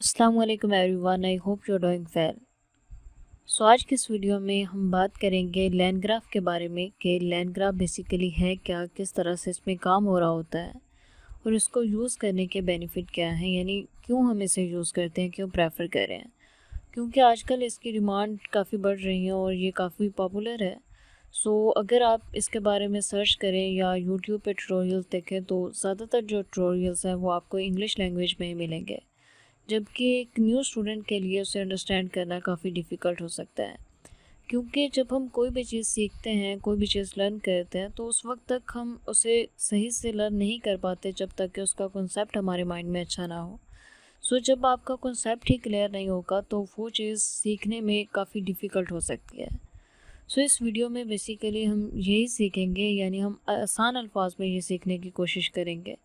अस्सलाम वालेकुम everyone, I hope you are doing well. So आज की इस वीडियो में हम बात करेंगे लैंड ग्राफ के बारे में कि लैंड ग्राफ बेसिकली है क्या, किस तरह से इसमें काम हो रहा होता है और इसको यूज़ करने के बेनिफिट क्या हैं, यानी क्यों हम इसे यूज़ करते हैं, क्यों प्रेफर कर रहे हैं। क्योंकि आजकल इसकी डिमांड काफ़ी बढ़ रही है और ये काफ़ी पॉपुलर है। सो अगर आप इसके बारे में सर्च करें या यूट्यूब पे ट्यूटोरियल्स देखें तो ज़्यादातर जो ट्यूटोरियल्स हैं वो आपको इंग्लिश लैंग्वेज में ही मिलेंगे, जबकि एक न्यू स्टूडेंट के लिए उसे अंडरस्टैंड करना काफ़ी डिफ़िकल्ट हो सकता है। क्योंकि जब हम कोई भी चीज़ सीखते हैं, कोई भी चीज़ लर्न करते हैं, तो उस वक्त तक हम उसे सही से लर्न नहीं कर पाते जब तक कि उसका कॉन्सेप्ट हमारे माइंड में अच्छा ना हो। सो जब आपका कॉन्सेप्ट ही क्लियर नहीं होगा तो वो चीज़ सीखने में काफ़ी डिफ़िकल्ट हो सकती है। सो इस वीडियो में बेसिकली हम यही सीखेंगे, यानी हम आसान अल्फाज में ये सीखने की कोशिश करेंगे,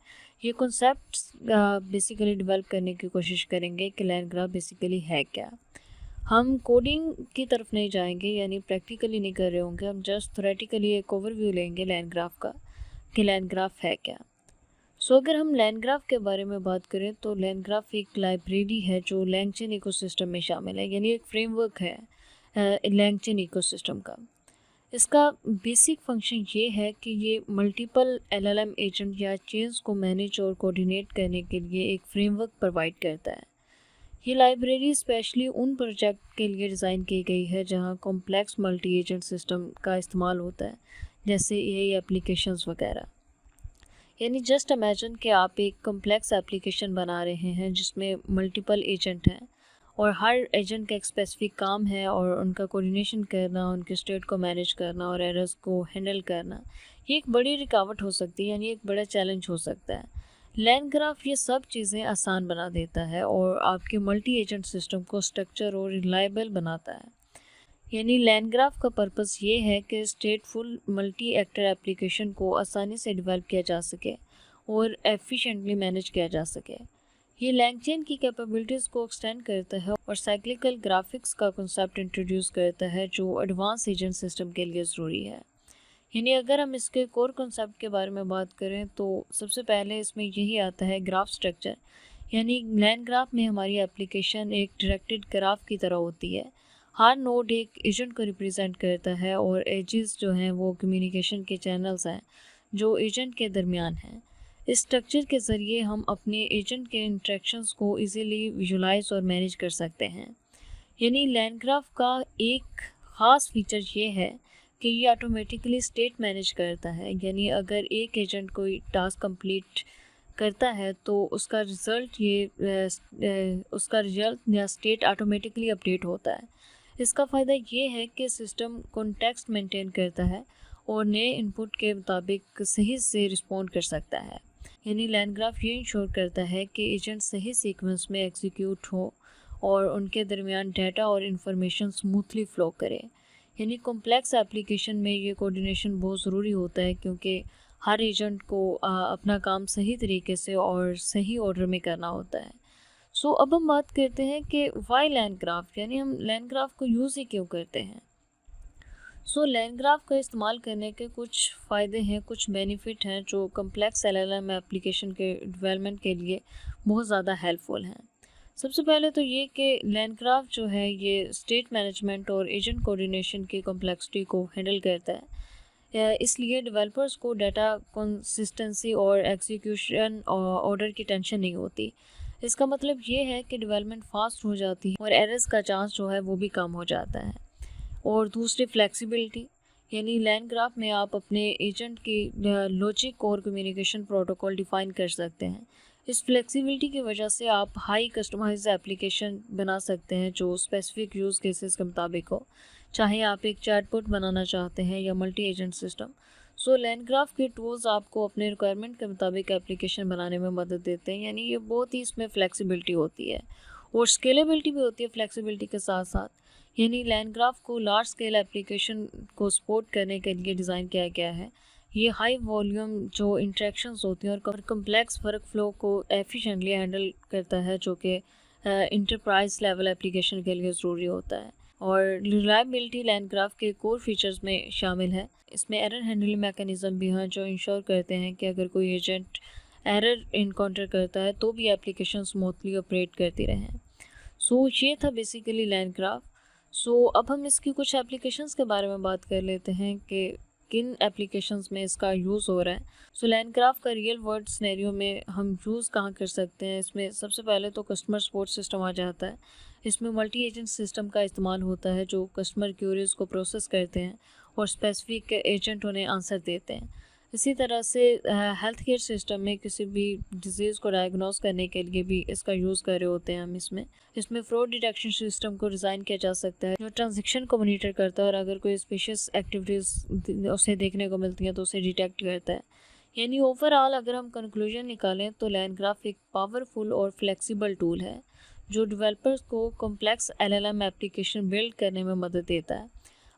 ये कॉन्सेप्ट्स बेसिकली डेवलप करने की कोशिश करेंगे कि लैंड ग्राफ बेसिकली है क्या। हम कोडिंग की तरफ नहीं जाएंगे, यानी प्रैक्टिकली नहीं कर रहे होंगे, हम जस्ट थोरेटिकली एक ओवरव्यू लेंगे लैंड ग्राफ का कि लैंड ग्राफ है क्या। सो अगर हम लैंड ग्राफ के बारे में बात करें तो लैंड ग्राफ एक लाइब्रेरी है जो लैंगचेन इकोसिस्टम में शामिल है, यानी एक फ्रेमवर्क है लैंगचेन इकोसिस्टम का। इसका बेसिक फंक्शन ये है कि ये मल्टीपल एलएलएम एजेंट या चेन्स को मैनेज और कोऑर्डिनेट करने के लिए एक फ्रेमवर्क प्रोवाइड करता है। ये लाइब्रेरी स्पेशली उन प्रोजेक्ट के लिए डिज़ाइन की गई है जहाँ कॉम्प्लेक्स मल्टी एजेंट सिस्टम का इस्तेमाल होता है, जैसे एआई एप्लीकेशंस वगैरह। यानी जस्ट इमेजिन कि आप एक कॉम्प्लेक्स एप्लीकेशन बना रहे हैं जिसमें मल्टीपल एजेंट हैं और हर एजेंट का एक स्पेसिफिक काम है और उनका कोऑर्डिनेशन करना, उनके स्टेट को मैनेज करना और एरर्स को हैंडल करना, ये एक बड़ी रुकावट हो सकती है, यानी एक बड़ा चैलेंज हो सकता है। लैंड ग्राफ ये सब चीज़ें आसान बना देता है और आपके मल्टी एजेंट सिस्टम को स्ट्रक्चर और रिलायबल बनाता है। यानी लैंड ग्राफ का पर्पस ये है कि स्टेटफुल मल्टी एक्टर एप्लीकेशन को आसानी से डेवलप किया जा सके और एफिशिएंटली मैनेज किया जा सके। ये लैंगचेन की कैपेबिलिटीज़ को एक्सटेंड करता है और साइक्लिकल ग्राफिक्स का कॉन्सेप्ट इंट्रोड्यूस करता है जो एडवांस एजेंट सिस्टम के लिए ज़रूरी है। यानी अगर हम इसके कोर कॉन्सेप्ट के बारे में बात करें तो सबसे पहले इसमें यही आता है ग्राफ स्ट्रक्चर। यानी लैंड ग्राफ में हमारी एप्लीकेशन एक डायरेक्टेड ग्राफ की तरह होती है। हर नोड एक एजेंट को रिप्रेजेंट करता है और एजेस जो हैं वो कम्युनिकेशन के चैनल्स हैं जो एजेंट के दरमियान हैं। इस स्ट्रक्चर के ज़रिए हम अपने एजेंट के इंट्रैक्शंस को इजीली विजुलाइज और मैनेज कर सकते हैं। यानी लैंड ग्राफ का एक ख़ास फीचर ये है कि ये ऑटोमेटिकली स्टेट मैनेज करता है, यानी अगर एक एजेंट कोई टास्क कंप्लीट करता है तो उसका रिजल्ट या स्टेट ऑटोमेटिकली अपडेट होता है। इसका फ़ायदा ये है कि सिस्टम कॉन्टेक्स्ट मेंटेन करता है और नए इनपुट के मुताबिक सही से रिस्पॉन्ड कर सकता है। यानी लैंड ग्राफ ये इंश्योर करता है कि एजेंट सही सीक्वेंस में एग्जीक्यूट हो और उनके दरमियान डाटा और इन्फॉर्मेशन स्मूथली फ़्लो करे। यानी कॉम्प्लेक्स एप्लीकेशन में ये कोऑर्डिनेशन बहुत ज़रूरी होता है क्योंकि हर एजेंट को अपना काम सही तरीके से और सही ऑर्डर में करना होता है। सो अब हम बात करते हैं कि वाई लैंड ग्राफ, यानी हम लैंड ग्राफ को यूज़ ही क्यों करते हैं। सो लैंड ग्राफ का इस्तेमाल करने के कुछ फ़ायदे हैं, कुछ बेनिफिट हैं जो कम्प्लेक्स एलएलएम एप्लीकेशन के डेवलपमेंट के लिए बहुत ज़्यादा हेल्पफुल हैं। सबसे पहले तो ये कि लैंड ग्राफ जो है ये स्टेट मैनेजमेंट और एजेंट कोऑर्डिनेशन की कॉम्प्लेक्सिटी को हैंडल करता है। इसलिए डेवलपर्स को डाटा कंसिस्टेंसी और एग्जीक्यूशन ऑर्डर की टेंशन नहीं होती। इसका मतलब ये है कि डेवलपमेंट फास्ट हो जाती है और एरर्स का चांस जो है वो भी कम हो जाता है। और दूसरी फ्लेक्सिबिलिटी, यानी लैंड ग्राफ में आप अपने एजेंट की लॉजिक और कम्युनिकेशन प्रोटोकॉल डिफ़ाइन कर सकते हैं। इस फ्लेक्सिबिलिटी की वजह से आप हाई कस्टमाइज्ड एप्लीकेशन बना सकते हैं जो स्पेसिफिक यूज़ केसेस के मुताबिक हो, चाहे आप एक चैटबॉट बनाना चाहते हैं या multi agent system. So land graph के टूल्स आपको अपने रिक्वायरमेंट के मुताबिक एप्लीकेशन बनाने में मदद देते हैं, यानी ये बहुत ही इसमें फ्लेक्सिबिलिटी होती है और स्केलेबिलिटी भी होती है फ्लेक्सिबिलिटी के साथ साथ। यानी लैंड ग्राफ को लार्ज स्केल एप्लीकेशन को सपोर्ट करने के लिए डिज़ाइन किया गया है। ये हाई वॉल्यूम जो इंट्रैक्शंस होती हैं और कम्प्लेक्स वर्क फ्लो को एफिशिएंटली हैंडल करता है, जो कि इंटरप्राइज लेवल एप्लीकेशन के लिए ज़रूरी होता है। और रिलायबिलिटी लैंड ग्राफ के कोर फीचर्स में शामिल है। इसमें एरर हैंडलिंग मैकेनिज़्म भी हैं जो इंश्योर करते हैं कि अगर कोई एजेंट एरर इनकाउंटर करता है तो भी एप्लीकेशन स्मूथली ऑपरेट करती रहें। सो ये था बेसिकली लैंडग्राफ। सो अब हम इसकी कुछ एप्लीकेशंस के बारे में बात कर लेते हैं कि किन एप्लीकेशंस में इसका यूज़ हो रहा है। सो लैंडग्राफ का रियल वर्ल्ड सिनेरियो में हम यूज़ कहाँ कर सकते हैं, इसमें सबसे पहले तो कस्टमर सपोर्ट सिस्टम आ जाता है। इसमें मल्टी एजेंट सिस्टम का इस्तेमाल होता है जो कस्टमर क्यूरीज को प्रोसेस करते हैं और स्पेसिफिक एजेंट उन्हें आंसर देते हैं। इसी तरह से हेल्थ केयर सिस्टम में किसी भी डिजीज़ को डायग्नोस करने के लिए भी इसका यूज़ कर रहे होते हैं हम। इसमें फ्रॉड डिटेक्शन सिस्टम को डिज़ाइन किया जा सकता है जो ट्रांजैक्शन को मॉनिटर करता है और अगर कोई स्पेशियस एक्टिविटीज़ उसे देखने को मिलती हैं तो उसे डिटेक्ट करता है। यानी ओवरऑल अगर हम कंक्लूजन निकालें तो लैंडग्राफ एक पावरफुल और फ्लेक्सिबल टूल है जो डेवलपर्स को कॉम्प्लेक्स LLM एप्लीकेशन बिल्ड करने में मदद देता है।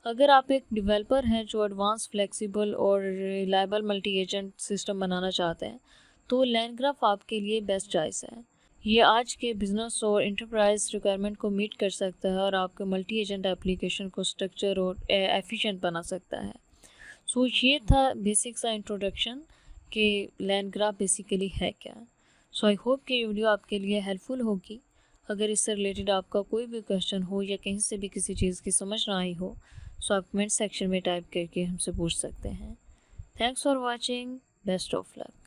अगर आप एक डेवलपर हैं जो एडवांस फ्लेक्सिबल और रिलायबल मल्टी एजेंट सिस्टम बनाना चाहते हैं तो लैंडग्राफ आपके लिए बेस्ट चॉइस है। ये आज के बिजनेस और इंटरप्राइज रिक्वायरमेंट को मीट कर सकता है और आपके मल्टी एजेंट एप्लीकेशन को स्ट्रक्चर और एफिशिएंट बना सकता है। सो ये था बेसिक सा इंट्रोडक्शन कि लैंडग्राफ बेसिकली है क्या। सो आई होप कि ये वीडियो आपके लिए हेल्पफुल होगी। अगर इससे रिलेटेड आपका कोई भी क्वेश्चन हो या कहीं से भी किसी चीज़ की समझ ना आई हो सो आप कमेंट सेक्शन में टाइप करके हमसे पूछ सकते हैं। Thanks for watching, best of luck.